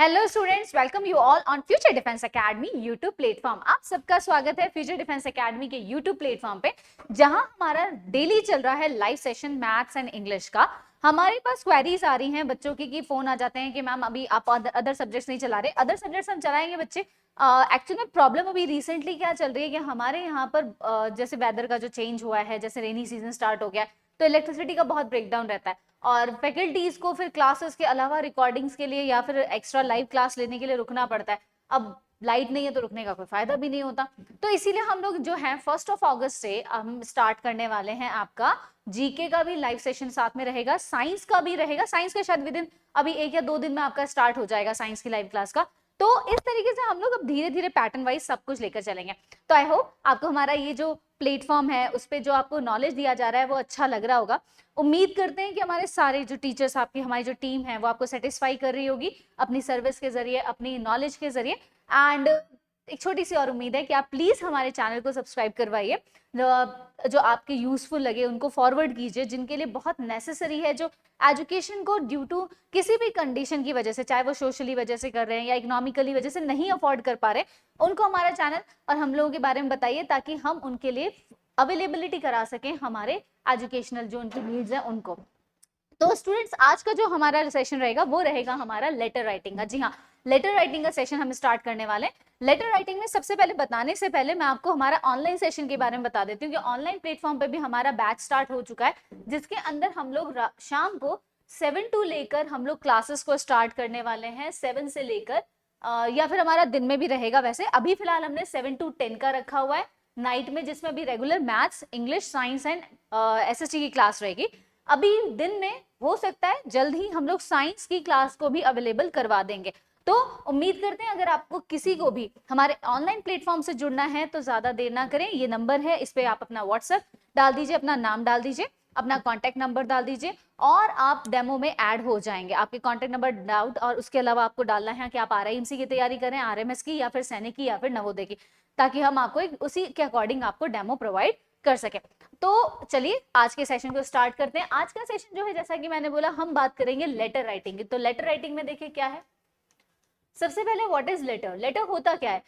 Hello students, welcome you all on future defence academy YouTube platform. आप सबका स्वागत है फ्यूचर डिफेंस एकेडमी के यूट्यूब प्लेटफॉर्म पे, जहां हमारा डेली चल रहा है live session maths and English का। हमारे पास क्वेरीज आ रही हैं बच्चों की, कि फोन आ जाते हैं कि मैम अभी आप अदर सब्जेक्ट्स नहीं चला रहे। अदर सब्जेक्ट्स हम चलाएंगे बच्चे। एक्चुअली में प्रॉब्लम अभी रिसेंटली क्या चल रही है कि हमारे यहाँ पर जैसे वेदर का जो चेंज हुआ है, जैसे रेनी सीजन स्टार्ट हो गया, तो इलेक्ट्रिसिटी का बहुत ब्रेकडाउन रहता है और फैकल्टीज को फिर क्लासेस के अलावा रिकॉर्डिंग्स के लिए या फिर एक्स्ट्रा लाइव क्लास लेने के लिए रुकना पड़ता है। अब लाइट नहीं है तो रुकने का कोई फायदा भी नहीं होता। तो इसीलिए हम लोग जो है 1 से हम स्टार्ट करने वाले हैं। आपका जीके का भी लाइव सेशन साथ में रहेगा, साइंस का भी रहेगा। साइंस का शायद विद इन अभी 1 या 2 दिन में आपका स्टार्ट हो जाएगा साइंस की लाइव क्लास का। तो इस तरीके से हम लोग अब धीरे धीरे पैटर्न वाइज सब कुछ लेकर चलेंगे। तो आई होप आपको हमारा ये जो प्लेटफॉर्म है उस पर जो आपको नॉलेज दिया जा रहा है वो अच्छा लग रहा होगा। उम्मीद करते हैं कि हमारे सारे जो टीचर्स, आपकी हमारी जो टीम है वो आपको सेटिस्फाई कर रही होगी अपनी सर्विस के जरिए, अपनी नॉलेज के जरिए। एंड एक छोटी सी और उम्मीद है कि आप प्लीज हमारे चैनल को सब्सक्राइब करवाइए। जो आपके यूजफुल लगे उनको फॉरवर्ड कीजिए, जिनके लिए बहुत नेसेसरी है, जो एजुकेशन को ड्यू टू किसी भी कंडीशन की वजह से, चाहे वो सोशली वजह से कर रहे हैं या इकोनॉमिकली वजह से नहीं अफोर्ड कर पा रहे, उनको हमारा चैनल और हम लोगों के बारे में बताइए, ताकि हम उनके लिए अवेलेबिलिटी करा सकें हमारे एजुकेशनल जो उनकी नीड्स है उनको। तो स्टूडेंट्स, आज का जो हमारा सेशन रहेगा वो रहेगा हमारा लेटर राइटिंग का। जी हाँ, लेटर राइटिंग का सेशन हम स्टार्ट करने वाले हैं। लेटर राइटिंग में सबसे पहले बताने से पहले मैं आपको हमारा ऑनलाइन सेशन के बारे में बता देती हूँ कि ऑनलाइन प्लेटफॉर्म पे भी हमारा बैच स्टार्ट हो चुका है, जिसके अंदर हम लोग शाम को 7 to लेकर हम लोग क्लासेस को स्टार्ट करने वाले हैं। 7 से लेकर या फिर हमारा दिन में भी रहेगा। वैसे अभी फिलहाल हमने 7 to 10 का रखा हुआ है नाइट में, जिसमें अभी regular maths, English, science and SST की क्लास रहेगी। अभी दिन में हो सकता है जल्द ही हम लोग साइंस की क्लास को भी अवेलेबल करवा देंगे। तो उम्मीद करते हैं अगर आपको किसी को भी हमारे ऑनलाइन प्लेटफॉर्म से जुड़ना है तो ज्यादा देर ना करें। ये नंबर है, इस पे आप अपना व्हाट्सएप डाल दीजिए, अपना नाम डाल दीजिए, अपना कॉन्टेक्ट नंबर डाल दीजिए और आप डेमो में ऐड हो जाएंगे। आपके कॉन्टेक्ट नंबर, डाउट और उसके अलावा आपको डालना है कि आप आरआईएमसी की तैयारी करें, आरएमएस की या फिर सैनिक की या फिर नवोदय की, ताकि हम आपको उसी के अकॉर्डिंग आपको डेमो प्रोवाइड कर सके। तो चलिए आज के सेशन को स्टार्ट करते हैं। आज का सेशन जो है, जैसा कि मैंने बोला, हम बात करेंगे लेटर राइटिंग की। तो लेटर राइटिंग में देखिए क्या है। सबसे पहले व्हाट इज लेटर। लेटर होता क्या है।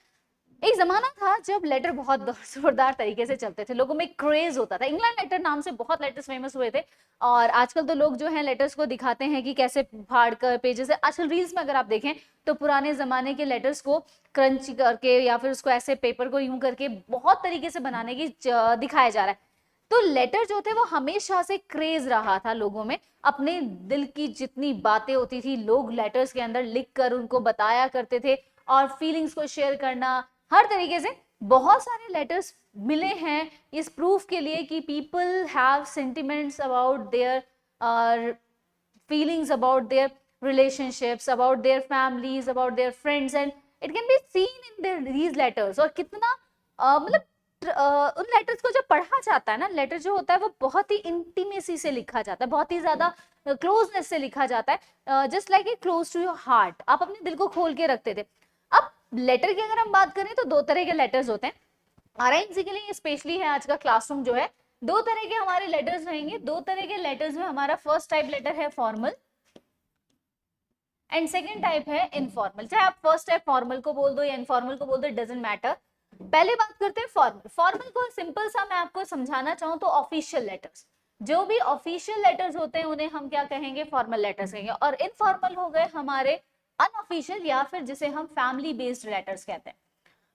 एक जमाना था जब लेटर बहुत जोरदार तरीके से चलते थे, लोगों में क्रेज होता था। इंग्लैंड लेटर नाम से बहुत लेटर्स फेमस हुए थे और आजकल तो लोग जो है लेटर्स को दिखाते हैं कि कैसे फाड़ कर पेजेस है। आजकल रील्स में अगर आप देखें तो पुराने जमाने के लेटर्स को क्रंच करके या फिर उसको ऐसे पेपर को यूं करके बहुत तरीके से बनाने की दिखाया जा रहा है। तो लेटर जो थे वो हमेशा से क्रेज रहा था लोगों में। अपने दिल की जितनी बातें होती थी लोग लेटर्स के अंदर लिख कर उनको बताया करते थे, और फीलिंग्स को शेयर करना हर तरीके से। बहुत सारे लेटर्स मिले हैं इस प्रूफ के लिए कि people have sentiments about their feelings about their relationships, about their families, about their friends, and it can be seen in these letters। और कितना मतलब उन लेटर्स को जब पढ़ा जाता है ना, लेटर जो होता है वो बहुत ही इंटीमेसी से लिखा जाता है, बहुत ही ज्यादा क्लोजनेस से लिखा जाता है, just like a close to your heart. आप अपने दिल को खोल के रखते थे। अब लेटर की अगर हम बात करें तो 2 तरह के लेटर्स होते हैं। आरआईएमसी के लिए स्पेशली है आज का क्लासरूम जो है। 2 तरह के हमारे लेटर्स रहेंगे। 2 तरह के लेटर्स में हमारा फर्स्ट टाइप लेटर है फॉर्मल एंड सेकेंड टाइप है इनफॉर्मल। चाहे आप फर्स्ट टाइप फॉर्मल को बोल दो या इनफॉर्मल को बोल दो, डजंट मैटर। पहले बात करते हैं फॉर्मल। फॉर्मल को सिंपल सा मैं आपको समझाना चाहूँ तो ऑफिशियल लेटर्स, जो भी ऑफिशियल लेटर्स होते हैं उन्हें हम क्या कहेंगे, फॉर्मल लेटर्स कहेंगे। और इनफॉर्मल हो गए हमारे अनऑफिशियल या फिर जिसे हम फैमिली बेस्ड लेटर्स कहते हैं।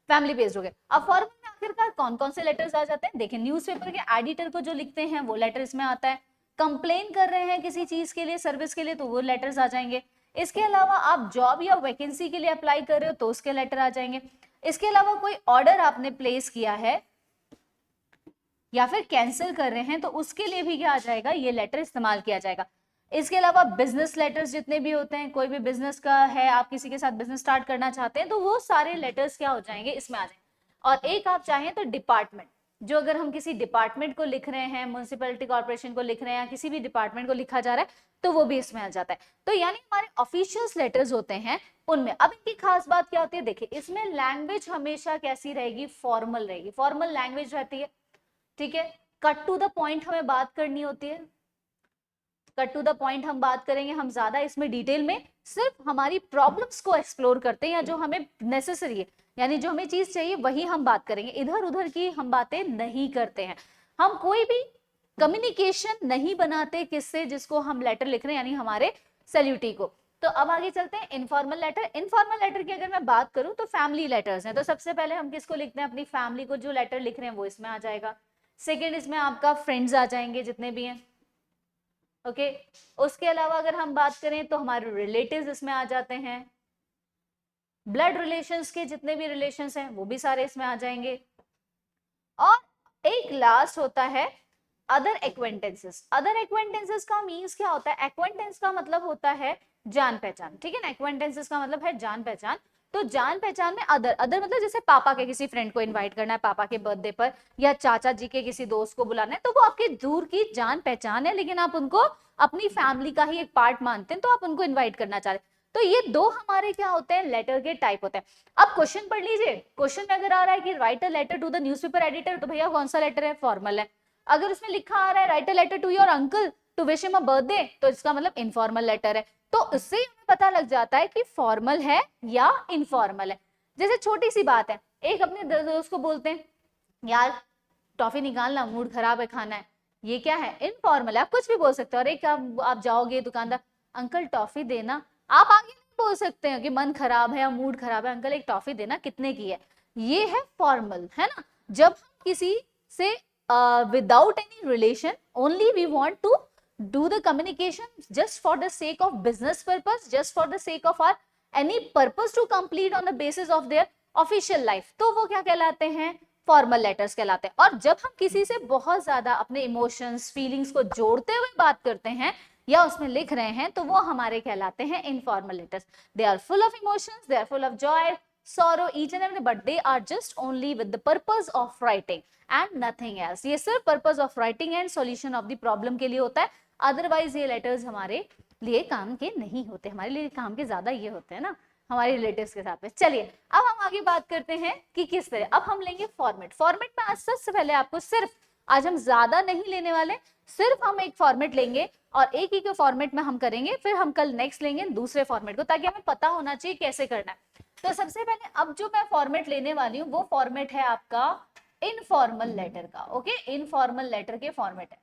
फैमिली बेस्ड हो गए। अब फॉर्मल में आखिरकार कौन कौन से लेटर्स आ जाते हैं, देखिए न्यूज़पेपर के एडिटर को जो लिखते हैं वो लेटर इसमें आता है। कंप्लेन कर रहे हैं किसी चीज के लिए, सर्विस के लिए, तो वो लेटर्स आ जाएंगे। इसके अलावा आप जॉब या वैकेंसी के लिए अप्लाई कर रहे हो तो उसके लेटर आ जाएंगे। इसके अलावा कोई ऑर्डर आपने प्लेस किया है या फिर कैंसिल कर रहे हैं तो उसके लिए भी क्या आ जाएगा, ये लेटर इस्तेमाल किया जाएगा। इसके अलावा बिजनेस लेटर्स जितने भी होते हैं, कोई भी बिजनेस का है, आप किसी के साथ बिजनेस स्टार्ट करना चाहते हैं तो वो सारे लेटर्स क्या हो जाएंगे, इसमें आ जाएंगे। और एक आप चाहें तो डिपार्टमेंट, जो अगर हम किसी डिपार्टमेंट को लिख रहे हैं, म्युनिसिपैलिटी कॉर्पोरेशन को लिख रहे हैं या किसी भी डिपार्टमेंट को लिखा जा रहा है तो वो भी इसमें आ जाता है। तो यानी हमारे ऑफिशियल्स लेटर्स होते हैं उनमें। अब इनकी खास बात क्या होती है, देखिए इसमें लैंग्वेज हमेशा कैसी रहेगी, फॉर्मल रहेगी। फॉर्मल लैंग्वेज रहती है, ठीक है। कट टू द पॉइंट हमें बात करनी होती है। कट टू द पॉइंट हम बात करेंगे, हम ज्यादा इसमें डिटेल में सिर्फ हमारी प्रॉब्लम्स को एक्सप्लोर करते हैं या जो हमें नेसेसरी है, यानी जो हमें चीज चाहिए वही हम बात करेंगे, इधर उधर की हम बातें नहीं करते हैं। हम कोई भी कम्युनिकेशन नहीं बनाते किससे, जिसको हम लेटर लिख रहे हैं यानी हमारे सैल्यूटी को। तो अब आगे चलते हैं इनफॉर्मल लेटर। इनफॉर्मल लेटर की अगर मैं बात करूं तो फैमिली लेटर्स हैं। तो सबसे पहले हम किसको लिखते हैं, अपनी फैमिली को जो लेटर लिख रहे हैं वो इसमें आ जाएगा। सेकेंड इसमें आपका फ्रेंड्स आ जाएंगे जितने भी हैं, ओके। उसके अलावा अगर हम बात करें तो हमारे रिलेटिव्स इसमें आ जाते हैं, ब्लड रिलेशंस के जितने भी रिलेशंस हैं वो भी सारे इसमें आ जाएंगे। और एक लास्ट होता है अदर एक्वेंटेंसेस। अदर एक्वेंटेंसेस का मीन्स क्या होता है, एक्वेंटेंस का मतलब होता है जान पहचान, ठीक है ना। एक्वेंटेंसेस का मतलब है जान पहचान। तो जान पहचान में अदर, अदर मतलब जैसे पापा के किसी फ्रेंड को इनवाइट करना है पापा के बर्थडे पर, या चाचा जी के किसी दोस्त को बुलाना है, तो वो आपके दूर की जान पहचान है, लेकिन आप उनको अपनी फैमिली का ही एक पार्ट मानते हैं, तो आप उनको इन्वाइट करना चाह रहे हैं। तो ये दो हमारे क्या होते हैं, लेटर के टाइप होते हैं। अब क्वेश्चन पढ़ लीजिए, क्वेश्चन में अगर आ रहा है कि write a letter to the newspaper editor, तो भैया कौन सा लेटर है, फॉर्मल है। अगर उसमें लिखा आ रहा है write a letter to your uncle to wish him a birthday, तो इसका मतलब इनफॉर्मल लेटर है। तो इससे हमें पता लग जाता है कि फॉर्मल है या इनफॉर्मल है। जैसे छोटी सी बात है, एक अपने दोस्त को बोलते हैं यार टॉफी निकालना, मूड खराब है, खाना है, ये क्या है, इनफॉर्मल है। आप कुछ भी बोल सकते हो, अरे क्या आप जाओगे दुकानदार, अंकल टॉफी देना, आप आगे नहीं बोल सकते हैं कि मन खराब है या मूड खराब है, अंकल एक टॉफी देना, कितने की है, ये है फॉर्मल, है ना। जब हम किसी से without any relation, only we want to do the communication just for the sake of business purpose, just for the sake of our any purpose to complete on the basis of their official life, तो वो क्या कहलाते हैं, formal letters कहलाते हैं। और जब हम किसी से बहुत ज्यादा अपने इमोशंस फीलिंग्स को जोड़ते हुए बात करते हैं या उसमें लिख रहे हैं, तो वो हमारे कहलाते हैं informal letters. They are full of emotions, they are full of joy, sorrow, each and everything, but they are just only with the purpose of writing and nothing else। ये सिर्फ purpose of writing and solution of the problem के लिए होता है, otherwise ये letters हमारे लिए काम के नहीं होते। हमारे लिए काम के ज्यादा ये होते हैं ना हमारे रिलेटिव्स के साथ में। चलिए अब हम आगे बात करते हैं कि किस तरह, अब हम लेंगे फॉर्मेट। फॉर्मेट में आज सबसे पहले आपको सिर्फ, आज हम ज्यादा नहीं लेने वाले, सिर्फ हम एक फॉर्मेट लेंगे और एक ही के फॉर्मेट में हम करेंगे, फिर हम कल नेक्स्ट लेंगे दूसरे फॉर्मेट को, ताकि हमें पता होना चाहिए कैसे करना है। तो सबसे पहले अब जो मैं फॉर्मेट लेने वाली हूँ वो फॉर्मेट है आपका इनफॉर्मल लेटर का, ओके। इनफॉर्मल लेटर के फॉर्मेट है,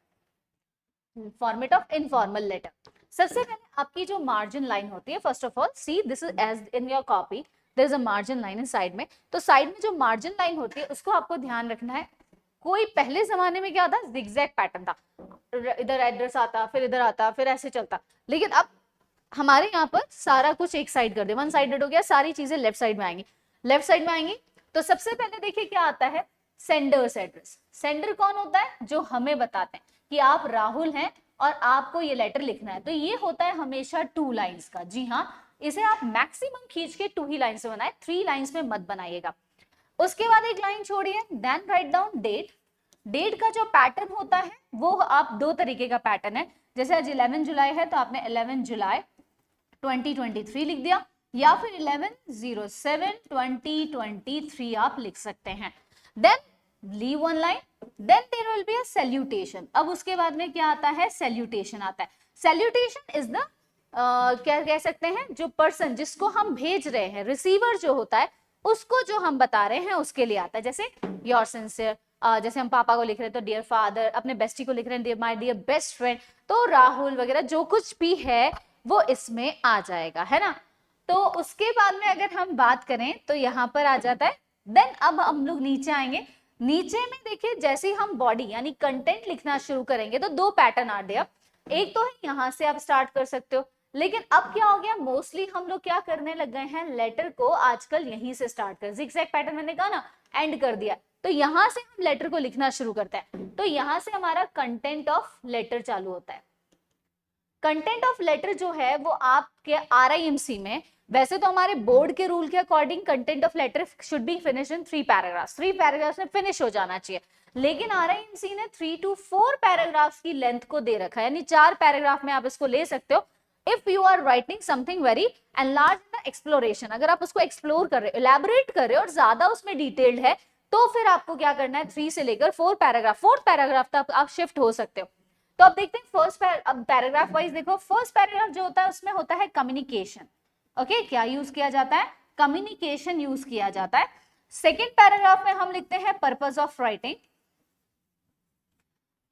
फॉर्मेट ऑफ इनफॉर्मल लेटर। सबसे पहले आपकी जो मार्जिन लाइन होती है, first of all see this is as in your copy there is a margin line in side में। तो साइड में जो मार्जिन लाइन होती है उसको आपको ध्यान रखना है। कोई पहले जमाने में क्या था, जिगजैग पैटर्न था, इधर एड्रेस आता फिर इधर आता फिर ऐसे चलता, लेकिन अब हमारे यहाँ पर सारा कुछ एक साइड कर दे, वन साइडेड हो गया, सारी चीजें लेफ्ट साइड में आएंगी, लेफ्ट साइड में आएंगी। तो सबसे पहले देखिए क्या आता है, सेंडर्स एड्रेस। सेंडर कौन होता है, जो हमें बताते हैं कि आप राहुल हैं और आपको ये लेटर लिखना है। तो ये होता है हमेशा 2 लाइंस का, जी हाँ, इसे आप मैक्सिमम खींच के 2 ही लाइंस में बनाए, 3 लाइंस में मत बनाइएगा। उसके बाद एक लाइन छोड़िए, then write down date. Date का जो पैटर्न होता है वो आप 2 तरीके का पैटर्न है, जैसे आज 11 जुलाई है तो आपने 11 जुलाई 2023 लिख दिया, या फिर 11/07/2023 आप लिख सकते हैं। Then leave one line, then there will be a salutation. अब उसके बाद में क्या आता है, सैल्यूटेशन आता है। सैल्यूटेशन इज द क्या कह सकते हैं, जो पर्सन जिसको हम भेज रहे हैं, रिसीवर जो होता है, उसको जो हम बता रहे हैं उसके लिए आता है। जैसे योर सिंसियर, जैसे हम पापा को लिख रहे हैं तो डियर फादर, अपने बेस्टी को लिख रहे हैं dear my dear best friend, तो राहुल वगैरह जो कुछ भी है वो इसमें आ जाएगा, है ना। तो उसके बाद में अगर हम बात करें तो यहाँ पर आ जाता है। देन अब हम लोग नीचे आएंगे, नीचे में देखिए जैसे ही हम बॉडी यानी कंटेंट लिखना शुरू करेंगे तो 2 पैटर्न आ गया। एक तो है यहाँ से आप स्टार्ट कर सकते हो, लेकिन अब क्या हो गया, मोस्टली हम लोग क्या करने लग गए हैं, लेटर को आजकल यहीं से स्टार्ट कर, जिगजैग पैटर्न मैंने कहा ना, एंड कर दिया, तो यहाँ से हम लेटर को लिखना शुरू करते हैं। तो यहाँ से हमारा कंटेंट ऑफ लेटर चालू होता है। कंटेंट ऑफ लेटर जो है वो आपके RIMC में, वैसे तो हमारे बोर्ड के रूल के according content of letter should be finish in 3 paragraphs, 3 paragraphs में फिनिश हो जाना चाहिए, लेकिन RIMC ने 3 to 4 पैराग्राफ्स की लेंथ को दे रखा है, यानी 4 पैराग्राफ में आप इसको ले सकते हो। If you are writing something very enlarge in the exploration, अगर आप उसको एक्सप्लोर कर रहे हो, इलेबोरेट कर रहे हो और ज्यादा उसमें डिटेल्ड है, तो फिर आपको क्या करना है, 3 से लेकर 4 पैराग्राफ, 4th पैराग्राफ तक आप शिफ्ट हो सकते हो। तो अब देखते हैं फर्स्ट अब पैराग्राफ वाइज देखो, फर्स्ट पैराग्राफ जो होता है उसमें होता है कम्युनिकेशन। ओके, क्या यूज किया जाता है? कम्युनिकेशन यूज किया जाता है। सेकेंड पैराग्राफ में हम लिखते हैं purpose of writing,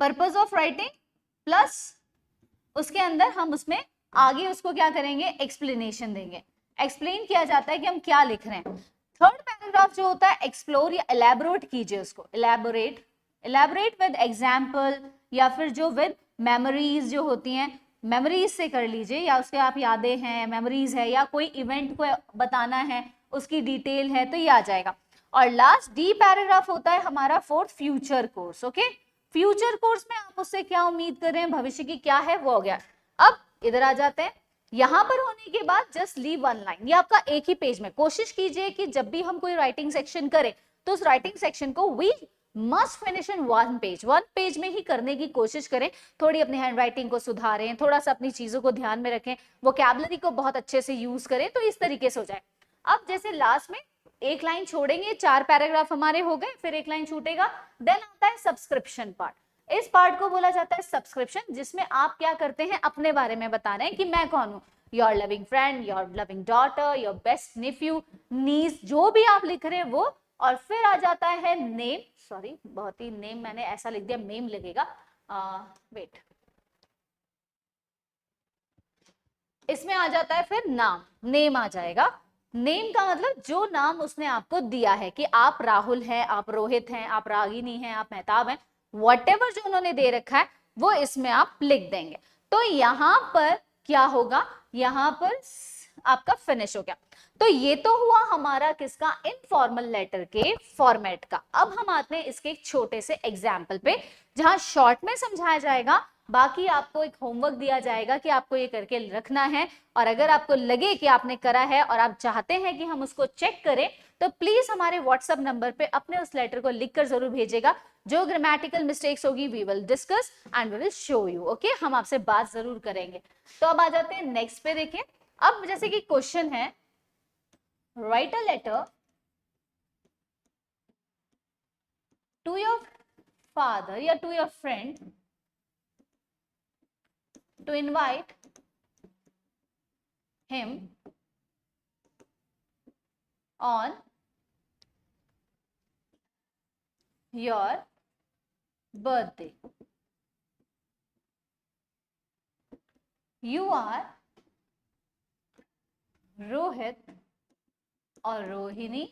purpose of writing plus उसके अंदर हम उसमें आगे उसको क्या करेंगे, एक्सप्लेनेशन देंगे, एक्सप्लेन किया जाता है कि हम क्या लिख रहे हैं। थर्ड पैराग्राफ जो होता है एक्सप्लोर या एलैबोरेट कीजिए उसको, एलैबोरेट, एलैबोरेट विद एग्जाम्पल या फिर जो विद मेमोरीज जो होती हैं, मेमोरीज से कर लीजिए, या उसके आप यादें हैं, मेमोरीज है, या कोई इवेंट को बताना है उसकी डिटेल है तो ये आ जाएगा। और लास्ट डी पैराग्राफ होता है हमारा for future course. Okay, future course में आप उससे क्या उम्मीद कर रहे हैं, भविष्य की क्या है, वो हो गया। अब इधर आ जाते हैं, यहां पर होने के बाद जस्ट लीव वन लाइन, ये आपका एक ही पेज में। कोशिश कीजिए कि जब भी हम कोई राइटिंग सेक्शन करें तो उस राइटिंग सेक्शन को we must finish in one page में ही करने की कोशिश करें। थोड़ी अपनी हैंड राइटिंग को सुधारें, थोड़ा सा अपनी चीजों को ध्यान में रखें, वोकैबुलरी को बहुत अच्छे से यूज करें, तो इस तरीके से हो जाए। अब जैसे लास्ट में एक लाइन छोड़ेंगे, 4 पैराग्राफ हमारे हो गए, फिर एक लाइन छूटेगा, देन आता है सब्सक्रिप्शन पार्ट। इस पार्ट को बोला जाता है सब्सक्रिप्शन, जिसमें आप क्या करते हैं, अपने बारे में बता रहे हैं कि मैं कौन हूं, your loving friend, your loving daughter, your best nephew, niece, जो भी आप लिख रहे हैं वो। और फिर आ जाता है नेम, सॉरी बहुत ही नेम मैंने ऐसा लिख दिया, मेम लगेगा, वेट, इसमें आ जाता है फिर नाम, नेम आ जाएगा। नेम का मतलब जो नाम उसने आपको दिया है, कि आप राहुल हैं, आप रोहित हैं, आप रागिनी हैं, आप मेहताब हैं, व्हाटएवर जो उन्होंने दे रखा है वो इसमें आप लिख देंगे। तो यहां पर क्या होगा, यहां पर आपका फिनिश हो गया। तो ये तो हुआ हमारा किसका, इनफॉर्मल लेटर के फॉर्मेट का। अब हम आते हैं इसके एक छोटे से एग्जाम्पल पे, जहां शॉर्ट में समझाया जाएगा, बाकी आपको एक होमवर्क दिया जाएगा कि आपको ये करके रखना है। और अगर आपको लगे कि आपने करा है और आप चाहते हैं कि हम उसको चेक करें, तो प्लीज हमारे व्हाट्सएप नंबर पे अपने उस लेटर को लिखकर जरूर भेजेगा। जो ग्रामेटिकल मिस्टेक्स होगी we will discuss and we will show you. Okay, हम आपसे बात जरूर करेंगे। तो अब आ जाते हैं नेक्स्ट पे। देखिए, अब जैसे कि क्वेश्चन है, write a letter to your father या to your friend to invite him on your birthday. You are Rohit or Rohini,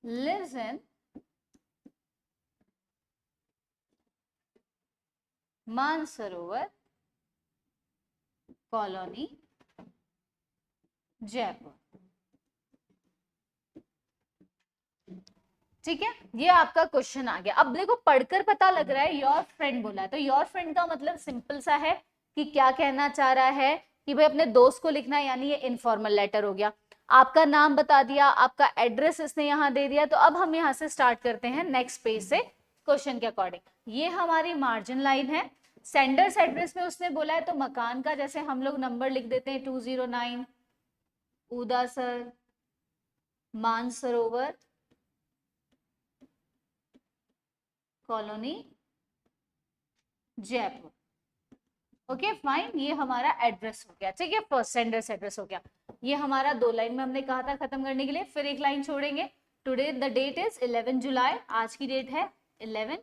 lives in Mansarovar colony, Jaipur. ठीक है, ये आपका क्वेश्चन आ गया। अब देखो, पढ़कर पता लग रहा है योर फ्रेंड बोला है, तो योर फ्रेंड का मतलब सिंपल सा है कि क्या कहना चाह रहा है कि भाई अपने दोस्त को लिखना है, यानी ये इनफॉर्मल लेटर हो गया। आपका नाम बता दिया, आपका एड्रेस इसने यहाँ दे दिया। तो अब हम यहाँ से स्टार्ट करते हैं नेक्स्ट पेज से क्वेश्चन के अकॉर्डिंग। ये हमारी मार्जिन लाइन है। सेंडर्स एड्रेस में उसने बोला है तो मकान का जैसे हम लोग नंबर लिख देते हैं 209 Udasar Mansarovar colony Jaipur. Okay fine, ये हमारा एड्रेस हो गया। ठीक है, फर्स्ट सेंडर्स एड्रेस हो गया। ये हमारा 2 लाइन में हमने कहा था खत्म करने के लिए। फिर एक लाइन छोड़ेंगे, टुडे द डेट इज 11 जुलाई, आज की डेट है 11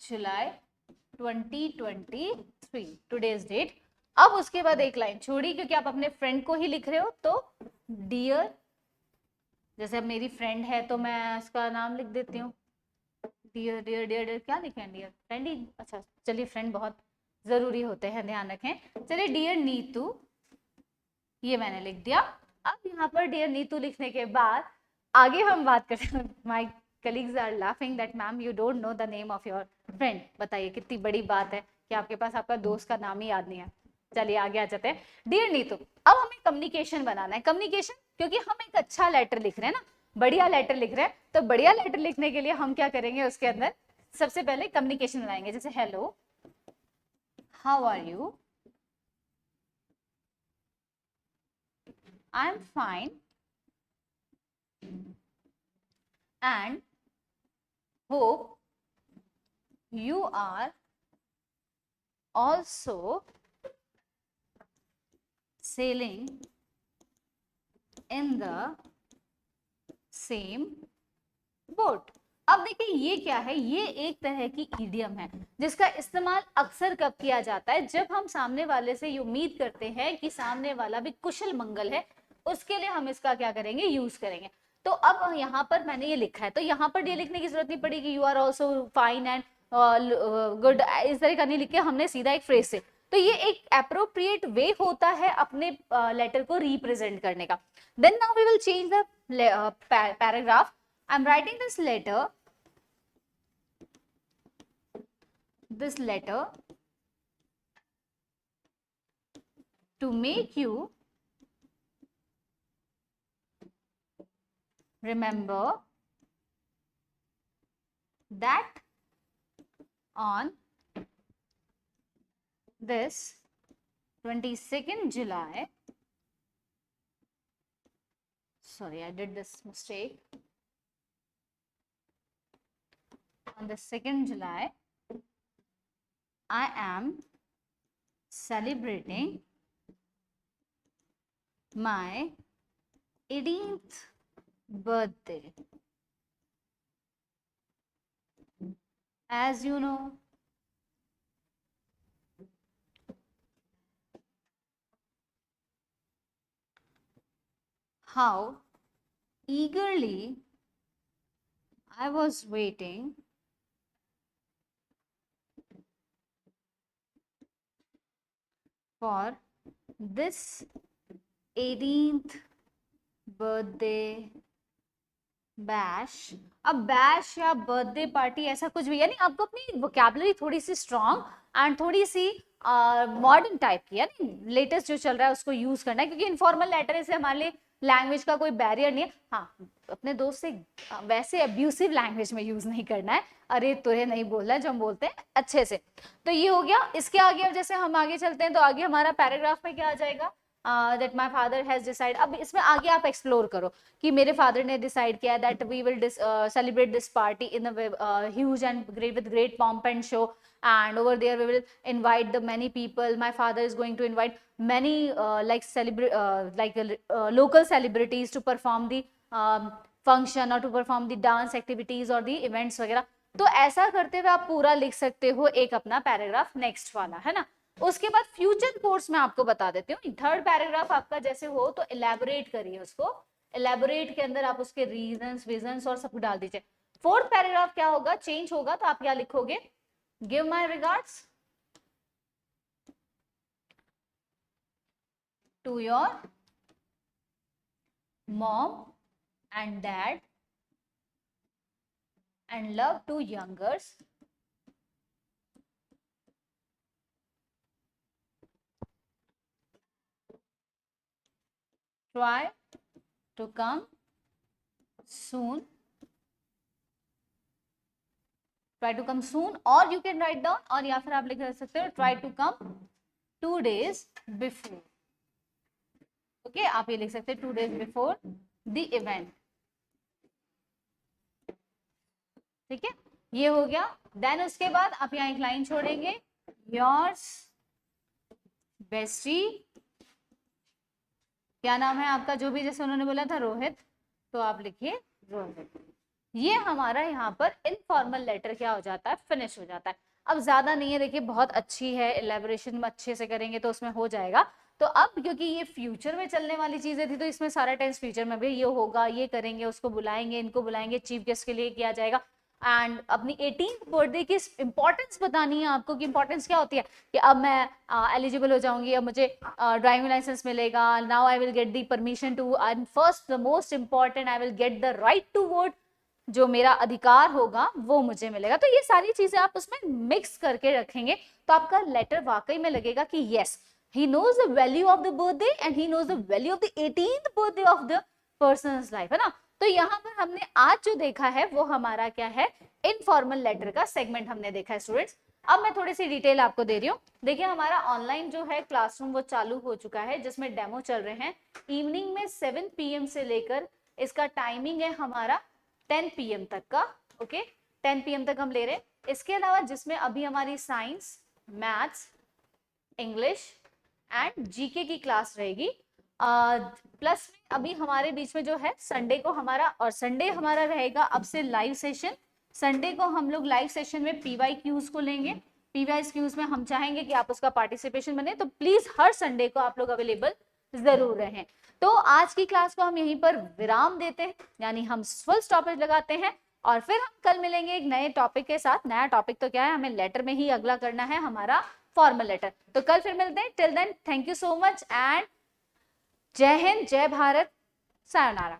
जुलाई 2023 टुडेज डेट। अब उसके बाद एक लाइन छोड़ी, क्योंकि आप अपने फ्रेंड को ही लिख रहे हो, तो डियर, जैसे अब मेरी फ्रेंड है तो मैं उसका नाम लिख देती हूँ, डियर डियर डियर डियर, क्या लिखें, डियर फ्रेंड ही, अच्छा चलिए, फ्रेंड बहुत जरूरी होते हैं, ध्यान रखें। चलिए, डियर नीतू, ये मैंने लिख दिया। अब यहाँ पर डियर नीतू लिखने के बाद आगे हम बात करते हैं। My colleagues are laughing that ma'am you don't know the name of your friend. बताइए कितनी बड़ी बात है कि आपके पास आपका दोस्त का नाम ही याद नहीं है। चलिए आगे आ जाते हैं। डियर नीतू, अब हमें कम्युनिकेशन बनाना है। कम्युनिकेशन, क्योंकि हम एक अच्छा लेटर लिख रहे हैं ना, बढ़िया लेटर लिख रहे हैं, तो बढ़िया लेटर लिखने के लिए हम क्या करेंगे, उसके अंदर सबसे पहले कम्युनिकेशन बनाएंगे, जैसे hello, how are you, I am fine, and hope you are also sailing in the same boat। अब देखिए ये क्या है, ये एक तरह की ईडियम है जिसका इस्तेमाल अक्सर कब किया जाता है, जब हम सामने वाले से ये उम्मीद करते हैं कि सामने वाला भी कुशल मंगल है, उसके लिए हम इसका क्या करेंगे, यूज करेंगे। तो अब यहाँ पर मैंने ये लिखा है, तो यहाँ पर ये लिखने की जरूरत नहीं पड़ेगी you are also fine and good, इस तरह का नहीं लिख के हमने सीधा एक फ्रेज से, तो ये एक अप्रोप्रिएट वे होता है अपने लेटर को रिप्रेजेंट करने का। Then now we will change the paragraph. I am writing this letter to make you remember that on this 22nd July, sorry, I did this mistake. On the 2nd July, I am celebrating my 18th birthday. As you know, how eagerly I was waiting for this 18th birthday bash। अब bash या birthday party ऐसा कुछ भी, यानी आपको अपनी vocabulary थोड़ी सी strong and थोड़ी सी मॉडर्न टाइप की, यानी लेटेस्ट जो चल रहा है उसको यूज करना है, क्योंकि इनफॉर्मल लेटर से हमारे लिए लैंग्वेज का कोई बैरियर नहीं है। हाँ, अपने दोस्त से वैसे अब्यूसिव लैंग्वेज में यूज नहीं करना है, अरे तुरे नहीं बोलना है, जो हम बोलते हैं अच्छे से। तो ये हो गया। इसके आगे अब जैसे हम आगे चलते हैं तो आगे हमारा पैराग्राफ में क्या आ जाएगा, that my father has decide. अब इसमें आगे आप एक्सप्लोर करो कि मेरे फादर ने डिसाइड किया that we will celebrate this party in huge and great with great pomp and show, and over there we will invite the many people. My father is going to invite many local celebrities to perform the function or to perform the dance activities or the events वगैरह। तो ऐसा करते हुए आप पूरा लिख सकते हो एक अपना पैराग्राफ नेक्स्ट वाला, है ना। उसके बाद फ्यूचर कोर्स में आपको बता देती हूँ। थर्ड पैराग्राफ आपका जैसे हो तो इलेबोरेट करिए उसको, इलेबोरेट के अंदर आप उसके रीजंस विजन्स और सब डाल दीजिए। फोर्थ पैराग्राफ क्या होगा, चेंज होगा, तो आप क्या लिखोगे, give my regards to your mom and dad and love to youngers, try to come soon, try to come soon, or you can write down, और या फिर आप लिख सकते हो try to come 2 days before। Okay, आप ये लिख सकते हैं 2 days before the event। ठीक है, ये हो गया। देन उसके बाद आप यहाँ एक लाइन छोड़ेंगे, योर्स बेस्टी, क्या नाम है आपका, जो भी जैसे उन्होंने बोला था रोहित, तो आप लिखिए रोहित। ये हमारा यहाँ पर इनफॉर्मल लेटर क्या हो जाता है, फिनिश हो जाता है। अब ज्यादा नहीं है, देखिए बहुत अच्छी है, इलेबोरेशन में अच्छे से करेंगे तो उसमें हो जाएगा। तो अब क्योंकि ये फ्यूचर में चलने वाली चीजें थी तो इसमें सारा टेंस फ्यूचर में भी ये होगा, ये करेंगे, उसको बुलाएंगे, इनको बुलाएंगे, चीफ गेस्ट के लिए किया जाएगा। एंड अपनी 18th बर्थडे की इंपॉर्टेंस बतानी है आपको कि इंपॉर्टेंस क्या होती है, कि अब मैं एलिजिबल हो जाऊंगी, अब मुझे ड्राइविंग लाइसेंस मिलेगा, now I will get the permission to, and first the most important I will get the right to vote, जो मेरा अधिकार होगा वो मुझे मिलेगा। तो ये सारी चीजें आप उसमें मिक्स करके रखेंगे तो आपका लेटर वाकई में लगेगा कि yes, he knows the value of the birthday and he knows the value of the 18th birthday of the person's life, है ना। तो यहाँ पर हमने आज जो देखा है वो हमारा क्या है, इनफॉर्मल लेटर का सेगमेंट हमने देखा है स्टूडेंट्स। अब मैं थोड़ी सी डिटेल आपको दे रही हूँ। देखिए हमारा ऑनलाइन जो है क्लासरूम वो चालू हो चुका है, जिसमें डेमो चल रहे हैं। इवनिंग में 7 PM से लेकर इसका टाइमिंग है हमारा 10 PM तक का। ओके, 10 PM तक हम ले रहे हैं। इसके अलावा जिसमें अभी हमारी science, maths, English and GK की क्लास रहेगी। प्लस में अभी हमारे बीच में जो है संडे को हमारा, और संडे हमारा रहेगा अब से लाइव सेशन। संडे को हम लोग लाइव सेशन में PYQs को लेंगे। PYQs में हम चाहेंगे कि आप उसका पार्टिसिपेशन बने, तो प्लीज हर संडे को आप लोग अवेलेबल जरूर रहें। तो आज की क्लास को हम यहीं पर विराम देते हैं, यानी हम फुल स्टॉपेज लगाते हैं, और फिर हम कल मिलेंगे एक नए टॉपिक के साथ। नया टॉपिक तो क्या है, हमें लेटर में ही अगला करना है हमारा फॉर्मल लेटर। तो कल फिर मिलते हैं। Till then thank you so much and जय हिंद, जय भारत, सायोनारा।